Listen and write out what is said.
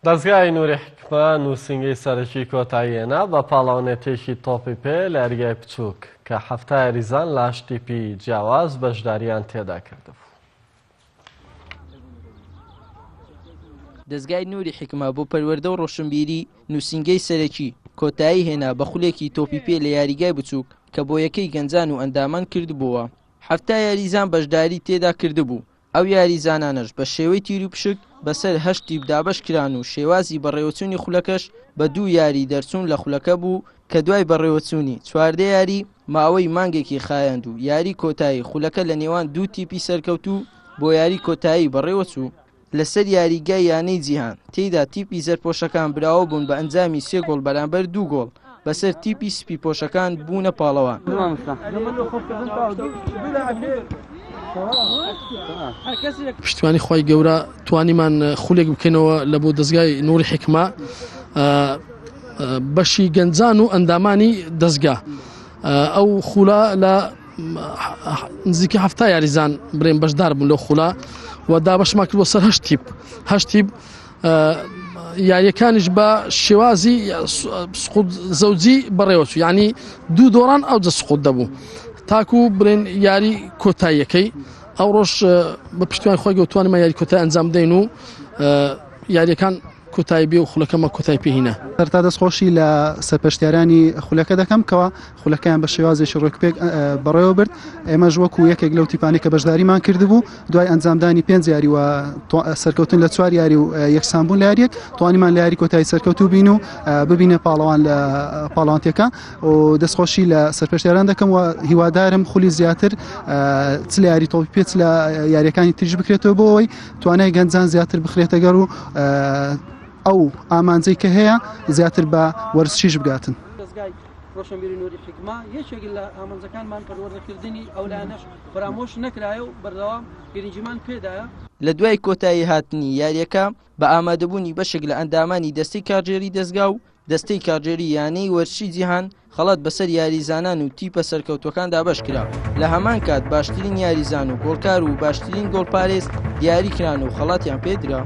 دەزگای نووری حکمە نووسینگەی سەرەکی کۆتاییێنا بە پاڵەوانێتێکی تۆپی پێ لە یاریگای بچووک کە هەفتە یاریزان لاش تیپی جیاواز بەشداریان تێدا کردبوو. دەزگای نووری حکمە بۆ پەروەردە و ڕۆشنبیری نووسینگەی سەرەکی کۆتایی هێنا بە خولێکی تۆپی پێ لە یاریگای بچووک کە بۆ یەکەی گەنجان و ئەندامان کردبووە. هەفتە یاریزان بەشداری تێدا کردبوو. ئەو یاریزانانش بە شێوەی تیر و پشک بەسەر 8 تیپ دابەش کران و شێوازی بەڕێوەچوونی خولەکەش بە 2 یاری دەرچوون لە خولەکە بوو کە دوای بەڕێوەچوونی 4 یاری ماوەی مانگێکی خایاند و یاری کۆتایی خولەکە لە نێوان 2 تیپی سەرکەوتوو بۆ یاری کۆتایی بەڕێوەچوو. لەسەر یاریگای یانەی جیهان تێیدا تیپی زەرپۆشەکان براوە بوون بە ئەنجامی 3 گۆڵ بەرامبەر 2 گۆڵ بەسەر تیپی سپی پۆشەکان بوونە پاڵەوان. پشتیوانی خۆی گەورە توانیمان خولێک بکەینەوە لە بۆ دەزگای نووری حکمە بەشی گەنجان و ئەندامانی دەزگا. ئەو خولا لە نزیکە هەفتە یاریزان برێن بەشدار بوون لەو خولا و دابەشمان کردووە سەر 8 تیپ یاریەکانیش بە شێوازی سقوط زەوجی بەڕێوەچوو، یعنی 2 دۆڕان ئەو جە سقوط دەبوو تاکو برێن یاری کۆتاییەکەی. ئەو ڕۆژ بە پشتیوانی خۆی گەورە توانیمان یاری کۆتایی ئەنجام بدەین و یاریەکان کۆتایی بێ و خولەکەمە کۆتایی پێهینە. تا دەستخۆشی لە سەرپەرشتیارانی خولەکە دەکەم کەەوە خولەکەیان بە شێوازێکی ڕێکپێک بەڕێوە برد. ئێمەش وەکو یەکێک لەو تیپانی کە بەشداریمان کردبوو دوای ئەنجامدانی 5 یاری و سەرکەوتن لە 4 یاری و یەکسانبوون لە یاریەک توانیمان لە یاری کۆتایی سەرکەوتوو بین و ببینێ پاڵەوان لە پاڵەوانتیەکە و دەستخۆشی لە سەرپەرشتیاران دەکەم و هیوادارم خولی زیاتر چ لە یاری تۆپی پێ لە یاریەکانی تریش بکرێتەوە بۆ ئەوەی توانای گەنجان زیاتر بخرێتە گەڕ و ئەو ئامانجەی کە هەیە زیاتر بە وەرزشیش بگاتن. دەزگای ڕۆشنبیری نووری حکمە یەکێک لە ئامانجەکانمان پەروەردەکردنی ئەولانەش فرامۆش نەکرایە و بەردەوام گرنگیمان پێدایە. لە دوای کۆتایی هاتنی یاریەکە بە ئامادەبوونی بەشێک لە ئەندامانی دەستەی کارژێری دەزگا و دەستەی کارژێری یانەی وەرشی جیهان خەڵات بەسەر یاریزانان و تیپە سەرکەوتوەکان دابەش کرا. لە هەمان کات باشترین یاریزان و گۆڵکار و باشترین گۆڵپارێز دیاری کران و خەڵاتیان پێدرا.